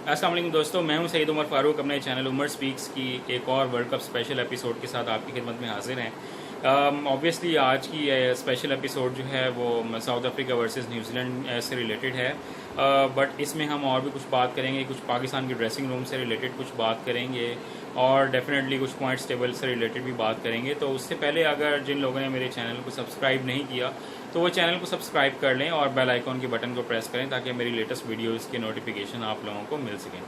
अस्सलाम वालेकुम दोस्तों, मैं हूं सईद उमर फारूक। अपने चैनल उमर स्पीक्स की एक और वर्ल्ड कप स्पेशल एपिसोड के साथ आपकी खिदमत में हाजिर हैं। ऑब्वियसली आज की स्पेशल एपिसोड जो है वो साउथ अफ्रीका वर्सेस न्यूजीलैंड से रिलेटेड है, बट इसमें हम और भी कुछ बात करेंगे, कुछ पाकिस्तान के ड्रेसिंग रूम से रिलेटेड कुछ बात करेंगे और डेफिनेटली कुछ पॉइंट्स टेबल से रिलेटेड भी बात करेंगे। तो उससे पहले अगर जिन लोगों ने मेरे चैनल को सब्सक्राइब नहीं किया तो वो चैनल को सब्सक्राइब कर लें और बेल आइकॉन के बटन को प्रेस करें ताकि मेरी लेटेस्ट वीडियोज़ के नोटिफिकेशन आप लोगों को मिल सकें।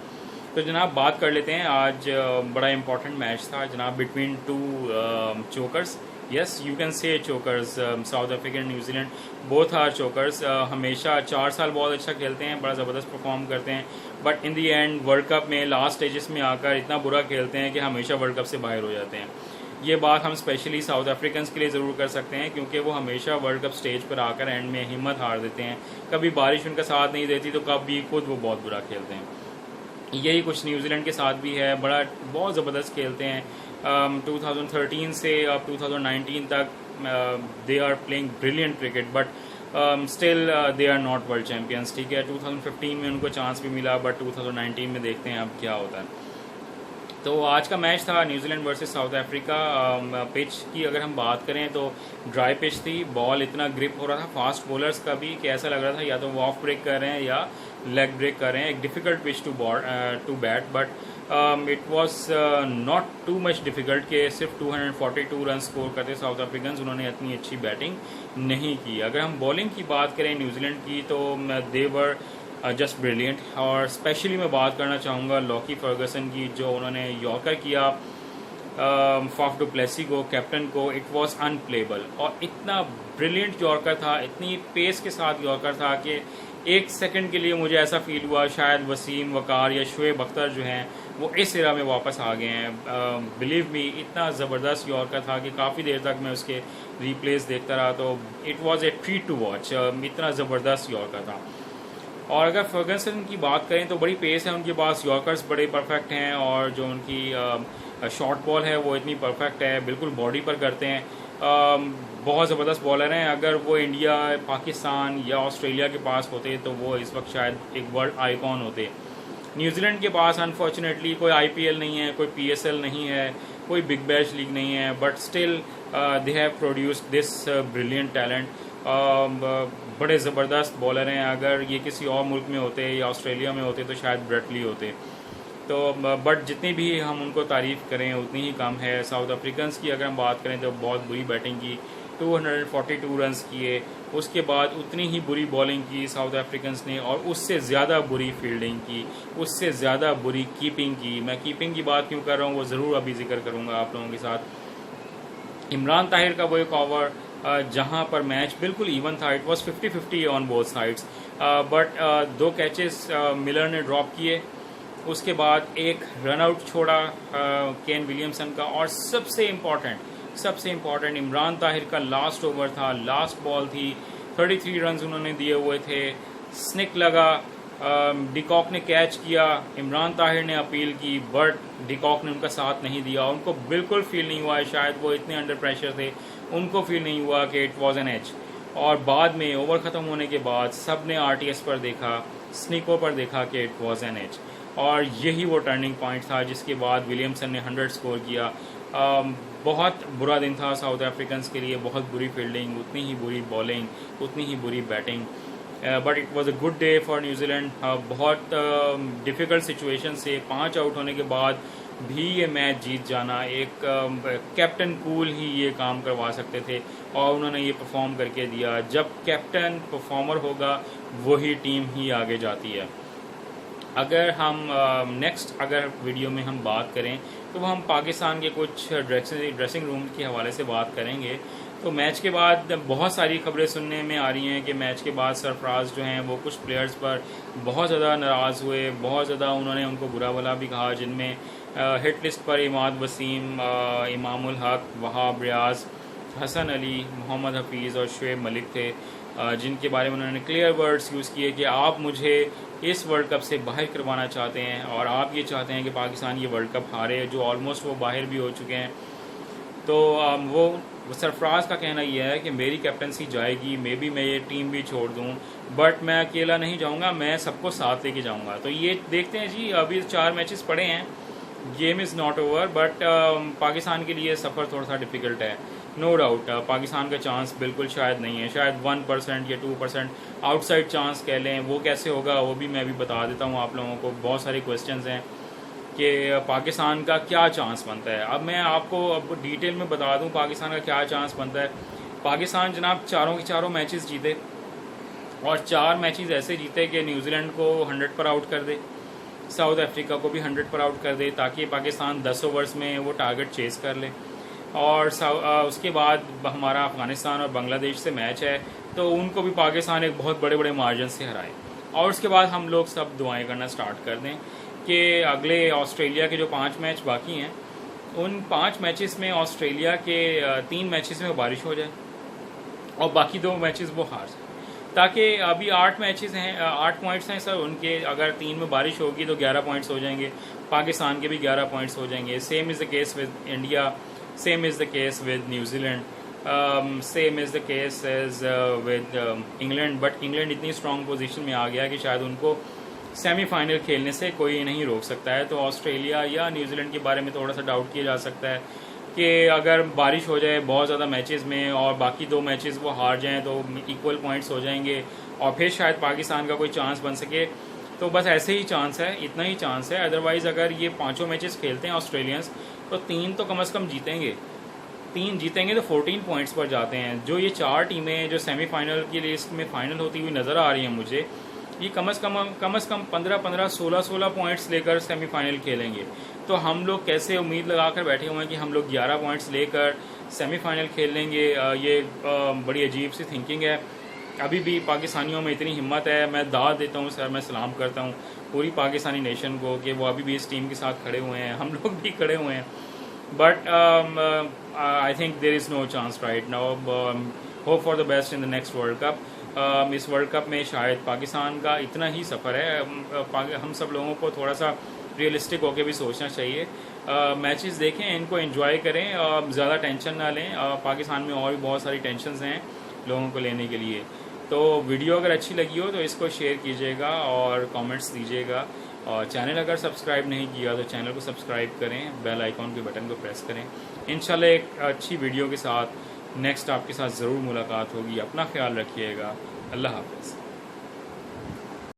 तो जनाब बात कर लेते हैं। आज बड़ा इंपॉर्टेंट मैच था जनाब between two chokers. Yes, you can say chokers. South Africa New Zealand both are chokers. हमेशा 4 साल बहुत अच्छा खेलते हैं, बड़ा ज़बरदस्त परफॉर्म करते हैं, but in the and world cup में लास्ट स्टेजेस में आकर इतना बुरा खेलते हैं कि हमेशा वर्ल्ड कप से बाहर हो जाते हैं। ये बात हम स्पेशली साउथ अफ्रीकन्स के लिए ज़रूर कर सकते हैं क्योंकि वो हमेशा वर्ल्ड कप स्टेज पर आकर एंड में हिम्मत हार देते हैं। कभी बारिश उनका साथ नहीं देती तो कभी खुद वो बहुत बुरा खेलते हैं। यही कुछ न्यूजीलैंड के साथ भी है, बहुत ज़बरदस्त खेलते हैं। 2013 से अब 2019 तक they are playing brilliant cricket, but still they are not world champions. ठीक है, 2015 में उनको चांस भी मिला, बट 2019 में देखते हैं अब क्या होता है। तो आज का मैच था New Zealand versus south Africa. Pitch की अगर हम बात करें तो ड्राई पिच थी, बॉल इतना ग्रिप हो रहा था फास्ट बॉलर्स का भी कि ऐसा लग रहा था या तो वो ऑफ ब्रेक कर रहे हैं या लेग ब्रेक कर रहे हैं। एक difficult pitch to bat, but it was not too much difficult कि सिर्फ 242 रन स्कोर करते साउथ अफ्रीकन्स। उन्होंने इतनी अच्छी बैटिंग नहीं की। अगर हम बॉलिंग की बात करें न्यूजीलैंड की तो देवर जस्ट ब्रिलियंट, और स्पेशली मैं बात करना चाहूँगा लॉकी फर्गसन की, जो उन्होंने यॉर्कर किया फाफ डू प्लेसी को, कैप्टन को। इट वाज अनप्लेबल और इतना ब्रिलियंट यॉर्कर था, इतनी पेस के साथ यॉर्कर था कि एक सेकंड के लिए मुझे ऐसा फील हुआ शायद वसीम वकार या शुएब अख्तर जो हैं वो इस एरा में वापस आ गए हैं। बिलीव मी, इतना ज़बरदस्त यॉर्कर था कि काफ़ी देर तक मैं उसके रिप्लेस देखता रहा। तो it was a treat to watch. इतना ज़बरदस्त यॉर्कर था। और अगर फर्गसन की बात करें तो बड़ी पेस है उनके पास, यॉर्कर्स बड़े परफेक्ट हैं और जो उनकी शॉर्ट बॉल है वो इतनी परफेक्ट है, बिल्कुल बॉडी पर करते हैं। बहुत ज़बरदस्त बॉलर हैं। अगर वो इंडिया, पाकिस्तान या ऑस्ट्रेलिया के पास होते तो वो इस वक्त शायद एक वर्ल्ड आइकॉन होते। न्यूजीलैंड के पास अनफॉर्चुनेटली कोई IPL नहीं है, कोई PSL नहीं है, कोई बिग बैश लीग नहीं है, but still they have produced this brilliant talent. बड़े ज़बरदस्त बॉलर हैं। अगर ये किसी और मुल्क में होते या ऑस्ट्रेलिया में होते तो शायद ब्रेटली होते। तो बट जितनी भी हम उनको तारीफ़ करें उतनी ही कम है। साउथ अफ्रीकन्स की अगर हम बात करें तो बहुत बुरी बैटिंग की, 242 रन्स किए, उसके बाद उतनी ही बुरी बॉलिंग की साउथ अफ्रीकन्स ने और उससे ज़्यादा बुरी फील्डिंग की, उससे ज़्यादा बुरी कीपिंग की। मैं कीपिंग की बात क्यों कर रहा हूँ वो ज़रूर अभी जिक्र करूँगा आप लोगों के साथ। इमरान ताहिर का वो एक ओवर जहां पर मैच बिल्कुल इवन था, it was 50-50 on both sides, but 2 catches Miller ने ड्रॉप किए, उसके बाद एक रन आउट छोड़ा केन विलियमसन का, और सबसे इम्पॉर्टेंट इमरान ताहिर का लास्ट ओवर था, लास्ट बॉल थी, 33 रन उन्होंने दिए हुए थे। स्निक लगा, डिकॉक ने कैच किया, इमरान ताहिर ने अपील की, बट डिकॉक ने उनका साथ नहीं दिया। उनको बिल्कुल फील नहीं हुआ, शायद वो इतने अंडर प्रेशर थे, उनको फील नहीं हुआ कि इट वाज एन एज। और बाद में ओवर ख़त्म होने के बाद सब ने RTS पर देखा, स्निको पर देखा कि इट वाज एन एज, और यही वो टर्निंग पॉइंट था जिसके बाद विलियमसन ने 100 स्कोर किया। बहुत बुरा दिन था साउथ अफ्रीकन्स के लिए, बहुत बुरी फील्डिंग, उतनी ही बुरी बॉलिंग, उतनी ही बुरी batting, but it was a good day for New Zealand. बहुत डिफ़िकल्ट सिचुएशन से 5 आउट होने के बाद भी ये मैच जीत जाना, एक कैप्टन कूल ही ये काम करवा सकते थे और उन्होंने ये परफॉर्म करके दिया। जब कैप्टन परफॉर्मर होगा वही टीम ही आगे जाती है। अगर हम नेक्स्ट अगर वीडियो में हम बात करें तो हम पाकिस्तान के कुछ ड्रेसिंग रूम के हवाले से बात करेंगे। तो मैच के बाद बहुत सारी खबरें सुनने में आ रही हैं कि मैच के बाद सरफराज जो हैं वो कुछ प्लेयर्स पर बहुत ज़्यादा नाराज़ हुए, बहुत ज़्यादा उन्होंने उनको बुरा भला भी कहा, जिनमें हिट लिस्ट पर इमाद वसीम, इमामुल हक, वहाब रियाज, हसन अली, मोहम्मद हफीज़ और शुएब मलिक थे, जिनके बारे में उन्होंने क्लियर वर्ड्स यूज़ किए कि आप मुझे इस वर्ल्ड कप से बाहर करवाना चाहते हैं और आप ये चाहते हैं कि पाकिस्तान ये वर्ल्ड कप हारे, जो ऑलमोस्ट वो बाहर भी हो चुके हैं। तो वो वो सरफराज का कहना यह है कि मेरी कैप्टनसी जाएगी, मे बी मैं ये टीम भी छोड़ दूं, बट मैं अकेला नहीं जाऊंगा, मैं सबको साथ लेके जाऊंगा। तो ये देखते हैं जी, अभी 4 मैचेस पड़े हैं, game is not over, but Pakistan के लिए सफ़र थोड़ा सा डिफ़िकल्ट है, नो डाउट। पाकिस्तान का चांस बिल्कुल शायद नहीं है, शायद 1% या 2% आउटसाइड चांस कह लें। वो कैसे होगा वो भी मैं भी बता देता हूँ आप लोगों को। बहुत सारे क्वेश्चंस हैं कि पाकिस्तान का क्या चांस बनता है। अब मैं आपको अब डिटेल में बता दूं पाकिस्तान का क्या चांस बनता है। पाकिस्तान जनाब चारों के चारों मैचेस जीते, और 4 मैचेस ऐसे जीते कि न्यूजीलैंड को 100 पर आउट कर दे, साउथ अफ्रीका को भी 100 पर आउट कर दे, ताकि पाकिस्तान 10 ओवर्स में वो टारगेट चेस कर ले। और उसके बाद हमारा अफगानिस्तान और बांग्लादेश से मैच है, तो उनको भी पाकिस्तान एक बहुत बड़े बड़े मार्जिन से हराए। और उसके बाद हम लोग सब दुआएं करना स्टार्ट कर दें कि अगले ऑस्ट्रेलिया के जो 5 मैच बाकी हैं, उन 5 मैचेस में ऑस्ट्रेलिया के 3 मैचेस में बारिश हो जाए और बाकी 2 मैचेस वो हार जाए, ताकि अभी 8 मैचेस हैं, 8 पॉइंट्स हैं सर उनके। अगर 3 में बारिश होगी तो 11 पॉइंट्स हो जाएंगे, पाकिस्तान के भी 11 पॉइंट्स हो जाएंगे। Same is the case with India, same is the case with New Zealand, same is the case is with England. But England इतनी स्ट्रॉन्ग पोजीशन में आ गया कि शायद उनको सेमीफाइनल खेलने से कोई नहीं रोक सकता है। तो ऑस्ट्रेलिया या न्यूजीलैंड के बारे में थोड़ा सा डाउट किया जा सकता है कि अगर बारिश हो जाए बहुत ज़्यादा मैचेस में और बाकी 2 मैचेस वो हार जाएं तो इक्वल पॉइंट्स हो जाएंगे और फिर शायद पाकिस्तान का कोई चांस बन सके। तो बस ऐसे ही चांस है, इतना ही चांस है। अदरवाइज़ अगर ये 5 मैचेस खेलते हैं ऑस्ट्रेलियंस तो 3 तो कम से कम जीतेंगे, 3 जीतेंगे तो 14 पॉइंट्स पर जाते हैं। जो ये 4 टीमें जो सेमीफाइनल की लिस्ट में फाइनल होती हुई नज़र आ रही हैं मुझे, ये कम से कम 15-15, 16-16 पॉइंट्स लेकर सेमीफाइनल खेलेंगे। तो हम लोग कैसे उम्मीद लगाकर बैठे हुए हैं कि हम लोग 11 पॉइंट्स लेकर सेमीफाइनल खेल लेंगे, ये बड़ी अजीब सी थिंकिंग है। अभी भी पाकिस्तानियों में इतनी हिम्मत है, मैं दाद देता हूँ सर, मैं सलाम करता हूँ पूरी पाकिस्तानी नेशन को कि वो अभी भी इस टीम के साथ खड़े हुए हैं, हम लोग भी खड़े हुए हैं। But I think there is no chance right now. Hope for the best in the next world cup. इस वर्ल्ड कप में शायद पाकिस्तान का इतना ही सफ़र है। हम सब लोगों को थोड़ा सा रियलिस्टिक होकर भी सोचना चाहिए। मैचेस देखें, इनको एंजॉय करें, ज़्यादा टेंशन ना लें। पाकिस्तान में और भी बहुत सारी टेंशन्स हैं लोगों को लेने के लिए। तो वीडियो अगर अच्छी लगी हो तो इसको शेयर कीजिएगा और कमेंट्स दीजिएगा। और चैनल अगर सब्सक्राइब नहीं किया तो चैनल को सब्सक्राइब करें, बेल आइकॉन के बटन को प्रेस करें। इंशाल्लाह एक अच्छी वीडियो के साथ नेक्स्ट आपके साथ ज़रूर मुलाकात होगी। अपना ख्याल रखिएगा। अल्लाह हाफ़िज़।